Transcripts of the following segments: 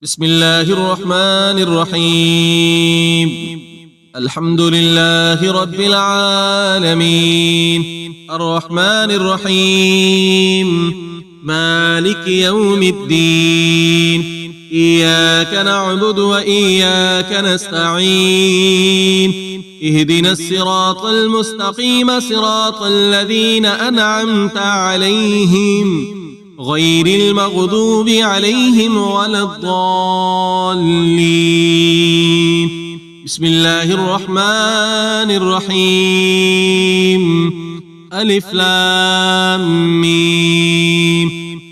بسم الله الرحمن الرحيم. الحمد لله رب العالمين، الرحمن الرحيم، مالك يوم الدين. إياك نعبد وإياك نستعين، اهدنا الصراط المستقيم صراط الذين أنعمت عليهم غير المغضوب عليهم ولا الضالين. بسم الله الرحمن الرحيم. ألف لام ميم.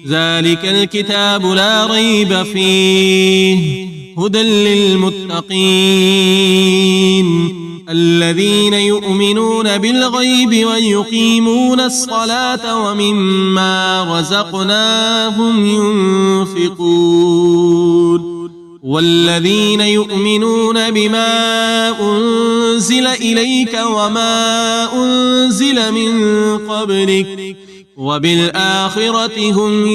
ذلك الكتاب لا ريب فيه هدى للمتقين الذين يؤمنون بالغيب ويقيمون الصلاة ومما رزقناهم ينفقون والذين يؤمنون بما أنزل إليك وما أنزل من قبلك وبالآخرة هم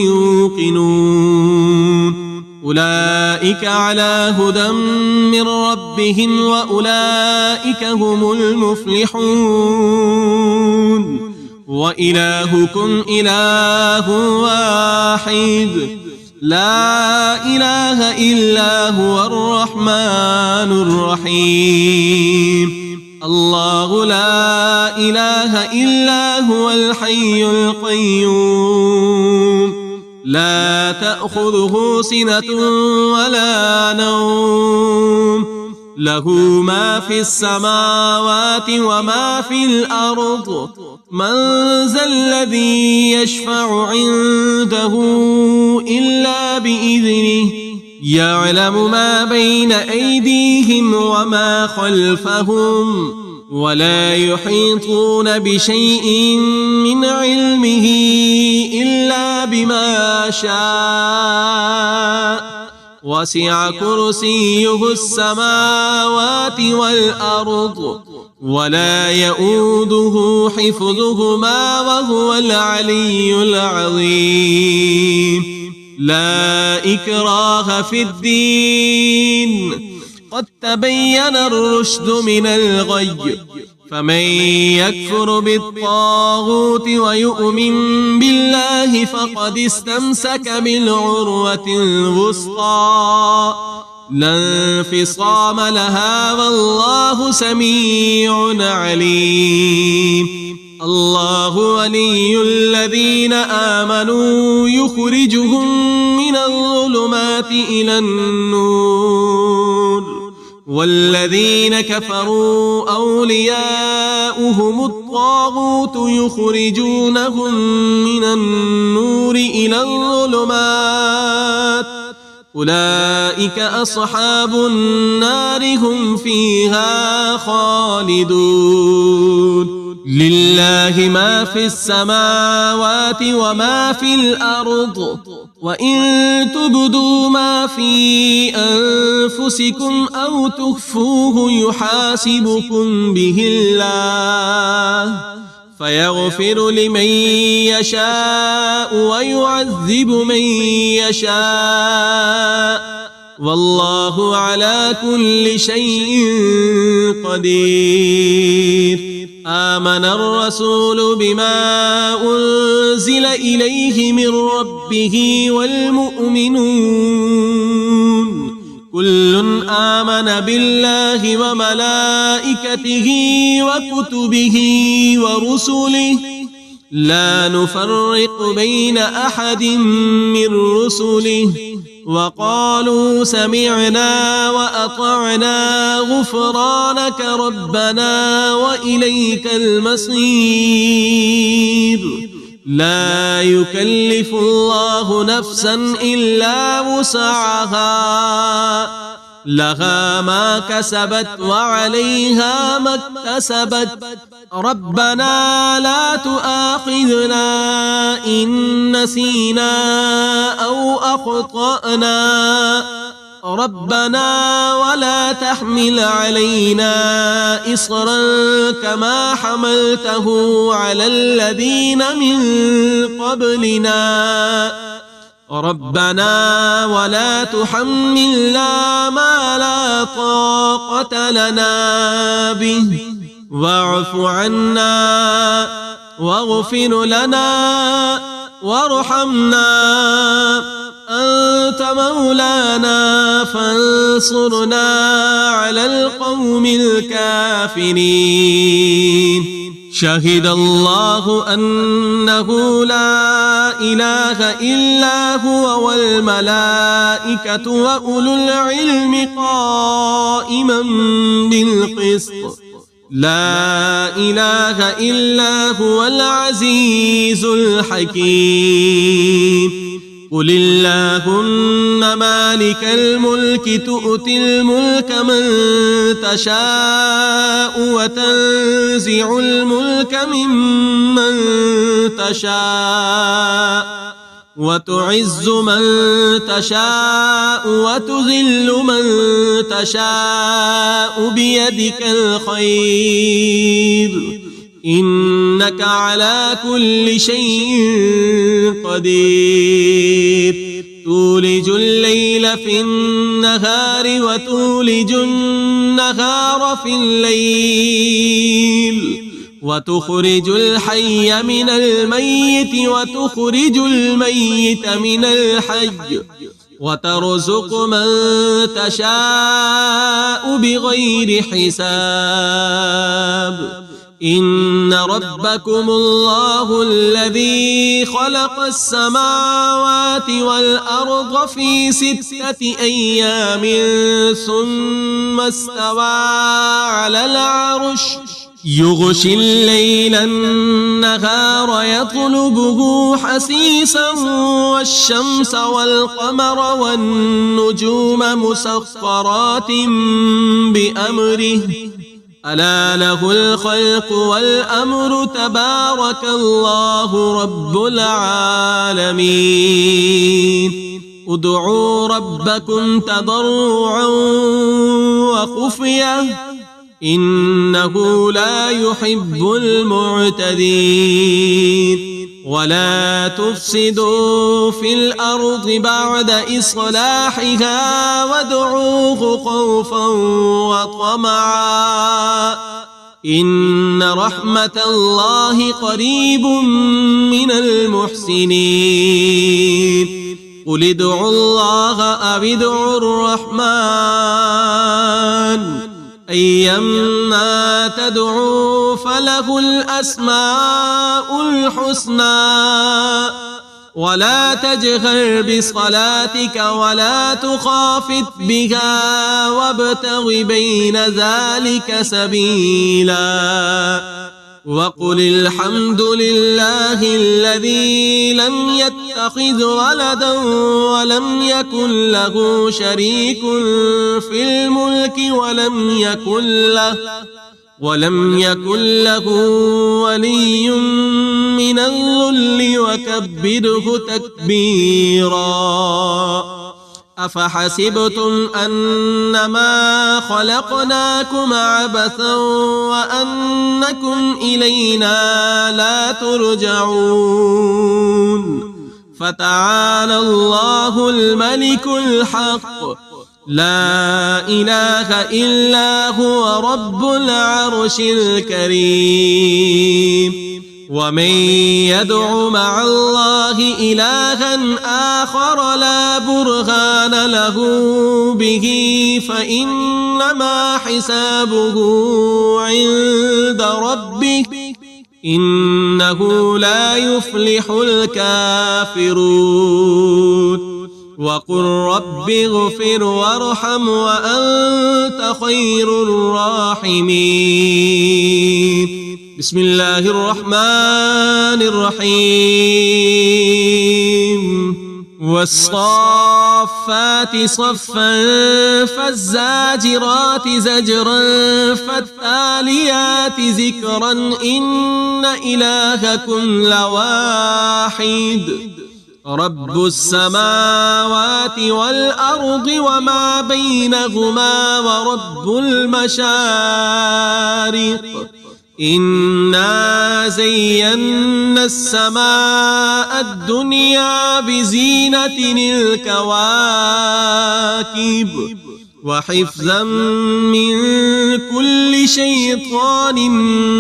يوقنون أولئك على هدى من ربهم وأولئك هم المفلحون. وإلهكم إله واحد لا إله إلا هو الرحمن الرحيم. الله لا إله إلا هو الحي القيوم لا تأخذه سنة ولا نوم له ما في السماوات وما في الأرض. من ذا الذي يشفع عنده إلا بإذنه يعلم ما بين أيديهم وما خلفهم ولا يحيطون بشيء من علمه إلا بما شاء وسع كرسيه السماوات والأرض ولا يؤوده حفظهما وهو العلي العظيم. لا إكراه في الدين قد تبين الرشد من الغي فمن يكفر بالطاغوت ويؤمن بالله فقد استمسك بالعروة الوثقى لا انفصام لها والله سميع عليم. الله ولي الذين آمنوا يخرجهم من الظلمات إلى النور والذين كفروا أولياؤهم الطاغوت يخرجونهم من النور إلى الظلمات أولئك أصحاب النار هم فيها خالدون. لله ما في السماوات وما في الأرض وإن تبدوا ما في أنفسكم أو تخفوه يحاسبكم به الله فيغفر لمن يشاء ويعذب من يشاء والله على كل شيء قدير. آمن الرسول بما أنزل إليه من ربه والمؤمنون كل آمن بالله وملائكته وكتبه ورسله لا نفرق بين أحد من رسله وقالوا سمعنا وأطعنا غفرانك ربنا وإليك المصير. لا يكلف الله نفسا إلا وسعها لها ما كسبت وعليها ما اكتسبت ربنا لا تؤاخذنا إن نسينا أو أخطأنا ربنا ولا تحمل علينا إصرا كما حملته على الذين من قبلنا ربنا ولا تحملنا ما لا طاقة لنا به واعف عنا واغفر لنا وارحمنا أنت مولانا فانصرنا على القوم الكافرين. شهد الله أنه لا إله إلا هو والملائكة وأولو العلم قائما بالقسط لا إله إلا هو العزيز الحكيم. قل اللهم مالك الملك تؤتي الملك من تشاء وتنزع الملك ممن تشاء وتعز من تشاء وتذل من تشاء بيدك الخير إنك على كل شيء قدير. تولج الليل في النهار وتولج النهار في الليل وتخرج الحي من الميت وتخرج الميت من الحي وترزق من تشاء بغير حساب. إن ربكم الله الذي خلق السماوات والأرض في 6 أيام ثم استوى على العرش يغشي الليل النهار يطلبه حثيثا والشمس والقمر والنجوم مسخرات بأمره ألا له الخلق والأمر تبارك الله رب العالمين. ادعوا ربكم تضرعا وخفية إنه لا يحب المعتدين. ولا تفسدوا في الأرض بعد إصلاحها وادعوه خوفا وطمعا إن رحمة الله قريب من المحسنين. قل ادعوا الله أو ادعوا الرحمن أيما تدعوا فله الأسماء الحسنى ولا تجهر بصلاتك ولا تخافت بها وابتغ بين ذلك سبيلا. وقل الحمد لله الذي لم يتخذ ولدا ولم يكن له شريك في الملك ولم يكن له ولي من الذل وكبره تكبيرا. أفحسبتم أنما خلقناكم عبثا وأنكم إلينا لا ترجعون. فتعالى الله الملك الحق لا إله إلا هو رب العرش الكريم. ومن يدع مع الله إلها آخر لا برهان له به فإنما حسابه عند ربه إنه لا يفلح الكافرون. وقل رب اغفر وارحم وأنت خير الراحمين. بسم الله الرحمن الرحيم. والصافات صفا فالزاجرات زجرا فالتاليات ذكرا إن إلهكم لواحد رب السماوات والأرض وما بينهما ورب المشارق إنا زينا السماء الدنيا بزينة الكواكب وحفظا من كل شيطان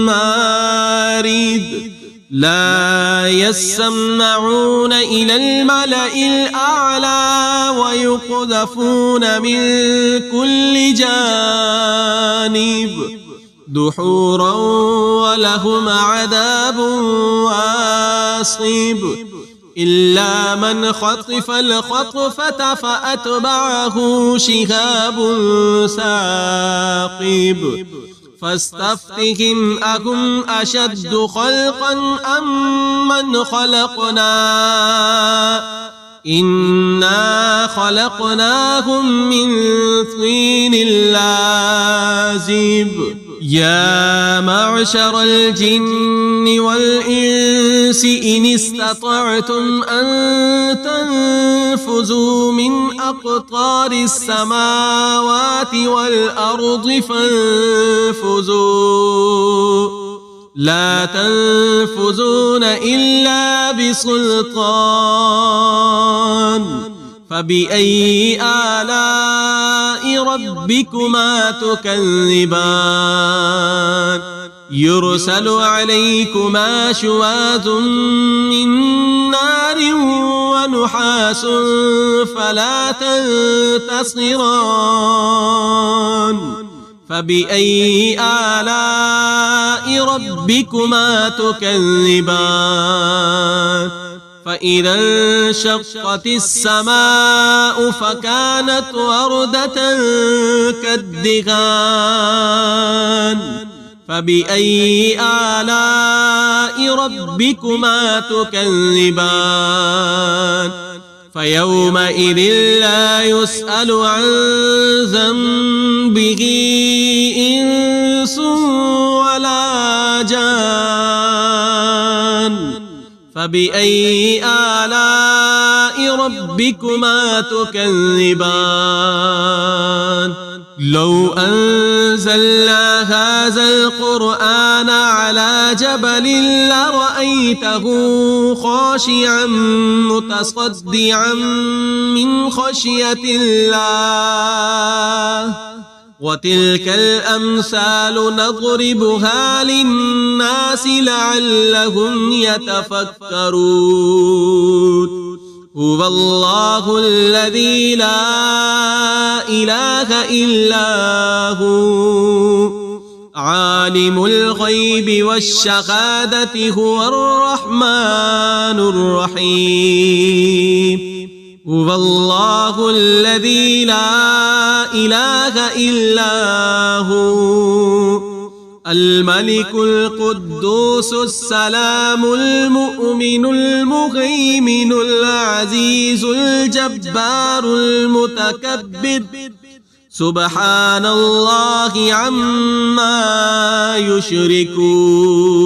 مارد لا يسمعون إلى الملأ الأعلى ويقذفون من كل جانب دحورا ولهم عذاب واصب إلا من خطف الخطفة فأتبعه شهاب ثاقب فاستفتهم أهم أشد خلقا أم من خلقنا إنا خلقناهم من طين لازب يا معشر الجن والإنس إن استطعتم أن تنفذوا من أقطار السماوات والأرض فانفذوا لا تنفذون إلا بسلطان فبأي آلاء ربكما تكذبان يرسل عليكما شواظ من نار ونحاس فلا تنتصران فبأي آلاء ربكما تكذبان فإذا انشقت السماء فكانت وردة كالدهان فبأي آلاء ربكما تكذبان فيومئذ لا يسأل عن ذنبه إنس ولا جان فبأي آلاء ربكما تكذبان لو أنزلنا هذا القرآن على جبل لرأيته خاشعا متصدعا من خشية الله وتلك الأمثال نضربها للناس لعلهم يتفكرون هو الله الذي لا إله إلا هو عالم الغيب والشهادة هو الرحمن الرحيم هو الله الذي لا إله إلا هو الملك القدوس السلام المؤمن المهيمن العزيز الجبار المتكبر سبحان الله عما يشركون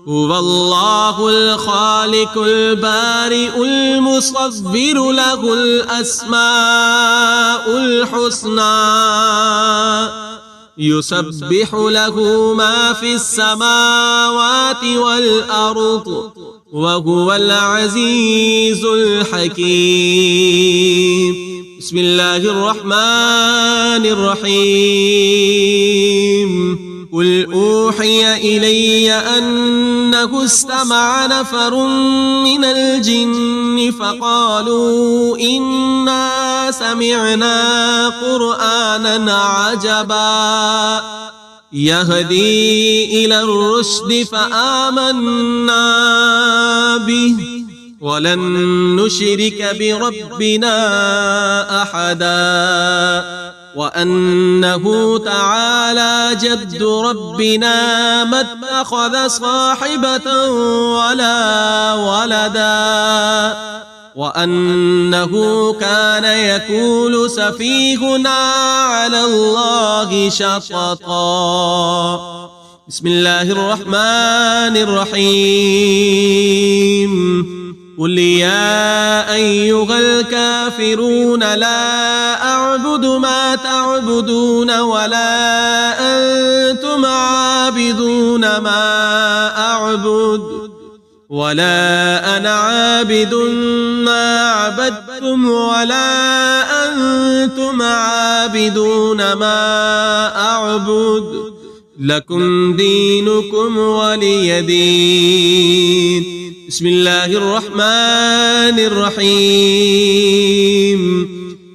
هو الله الخالق البارئ المصور له الأسماء الحسنى يسبح له ما في السماوات والأرض وهو العزيز الحكيم بسم الله الرحمن الرحيم قل أوحي إلي أنه استمع نفر من الجن فقالوا إنا سمعنا قرآنا عجبا يهدي إلى الرشد فآمنا به ولن نشرك بربنا أحدا وأنه تعالى جد ربنا ما اتخذ صاحبة ولا ولدا وأنه كان يقول سفيهنا على الله شططا بسم الله الرحمن الرحيم قل يا أيها الكافرون لا أعبد ما تعبدون ولا أنتم أنتم عابدون ما أعبد ولا أنا عابد ما عبدتم ولا أنتم عابدون ما أعبد لكم دينكم ولي دين. بسم الله الرحمن الرحيم.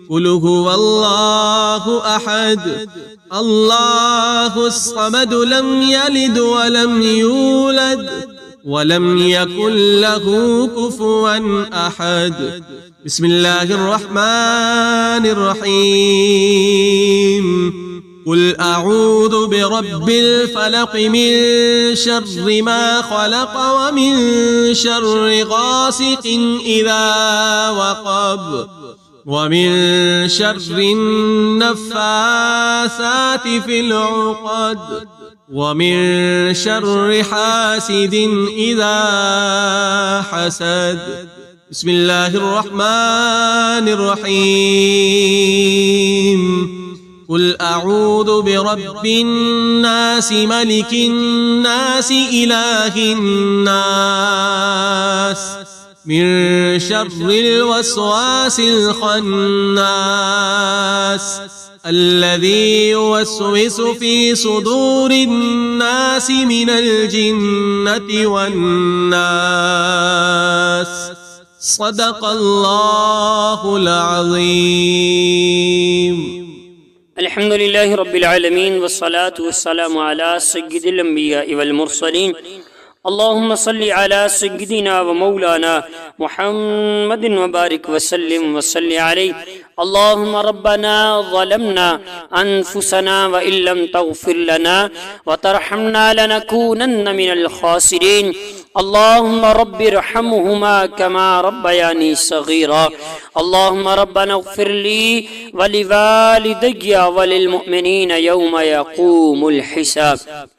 قل هو الله أحد الله الصمد لم يلد ولم يولد ولم يكن له كفوا أحد. بسم الله الرحمن الرحيم. قل أعوذ برب الفلق من شر ما خلق ومن شر غاسق إذا وقب ومن شر النفاثات في العقد ومن شر حاسد إذا حسد. بسم الله الرحمن الرحيم. قل أعوذ برب الناس ملك الناس إله الناس من شر الوسواس الخناس الذي يوسوس في صدور الناس من الجنة والناس. صدق الله العظيم. الحمد لله رب العالمين والصلاة والسلام على سيد الأنبياء والمرسلين. اللهم صل على سيدنا ومولانا محمد وبارك وسلم وصل عليه. اللهم ربنا ظلمنا أنفسنا وإن لم تغفر لنا وترحمنا لنكونن من الخاسرين. اللهم رب ارحمهما كما ربياني صغيرا. اللهم ربنا اغفر لي ولوالدي وللمؤمنين يوم يقوم الحساب.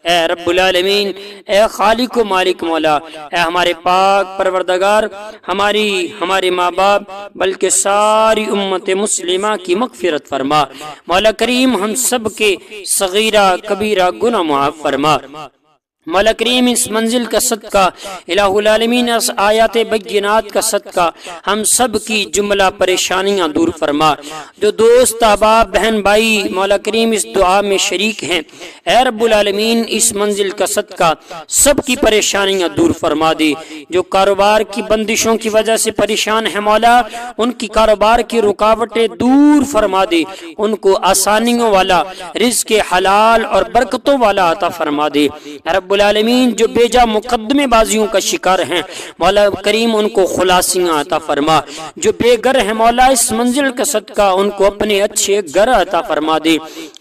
اے رب العالمین، اے خالق و مالک مولا، اے ہمارے پاک پروردگار، ہمارے ماں باپ بلکہ ساری امت مسلمہ کی مغفرت فرما. مولا کریم ہم سب کے صغیرہ کبیرہ گناہ معاف فرما. مولا کریم اس منزل کا صدقہ، الہ العالمین اس آیات بینات کا صدقہ ہم سب کی جملہ پریشانیاں دور فرما. جو دوست احباب بہن بھائی مولا کریم اس دعا میں شریک ہیں، اے رب العالمین اس منزل کا صدقہ سب کی پریشانیاں دور فرما دے. جو کاروبار کی بندشوں کی وجہ سے پریشان ہیں مولا، ان کی کاروبار کی رکاوٹیں دور فرما دے. ان کو آسانیوں والا رزق حلال اور برکتوں والا عطا فرما دے. رب العالمین جو بیجا مقدمے بازیوں کا شکار ہیں مولا کریم ان کو خلاصیاں عطا فرما. جو بے گھر ہیں مولا اس منزل کا صدقہ ان کو اپنے اچھے گھر عطا فرما دے.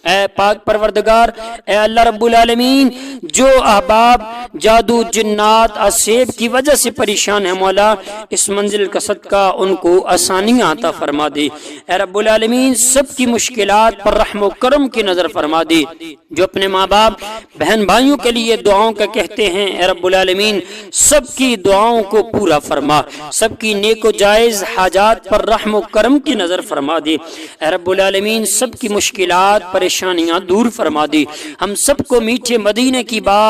اے پاک پروردگار، اے اللہ رب العالمین، جو احباب جادو جنات اسیب کی وجہ سے پریشان ہیں مولا اس منزل کا صدقہ ان کو آسانیاں عطا فرما دے. اے رب العالمین سب کی مشکلات پر رحم و کرم کی نظر فرما دے. جو اپنے ماں باپ بہن بھائیوں کے لیے دعاؤں کا کہتے ہیں، اے رب العالمین سب کی دعاؤں کو پورا فرما. سب کی نیک و جائز حاجات پر رحم و کرم کی نظر فرما دے. اے رب العالمین سب کی مشکلات پریشانیاں دور فرما دے. ہم سب کو میٹھے مدینے کی با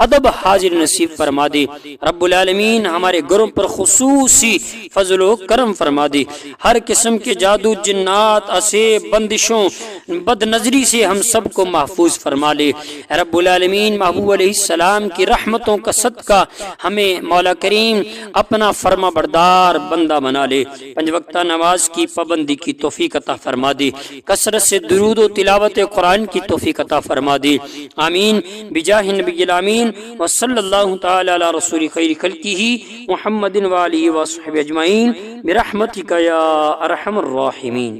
ادب حاضر نصیب فرما دے. رب العالمین ہمارے گھروں پر خصوصی فضل و کرم فرما دے. ہر قسم کے جادو جنات اسیب بندشوں بد نظری سے ہم سب کو محفوظ فرما لے. اے رب العالمین محبوب علیہ السلام کی رحمتوں کا صدقہ ہمیں مولا کریم اپنا فرما بردار بندہ بنا لے. پنج وقتہ نماز کی پابندی کی توفیق عطا فرما دے. کثرت سے درود و تلاوت قرآن کی توفیق عطا فرما دے. آمین بجاہ نبی الامین وصلی اللہ تعالی علی رسول خیر خلقہ محمد وآلہ وصحبہ اجمعین برحمتک یا ارحم الراحمین.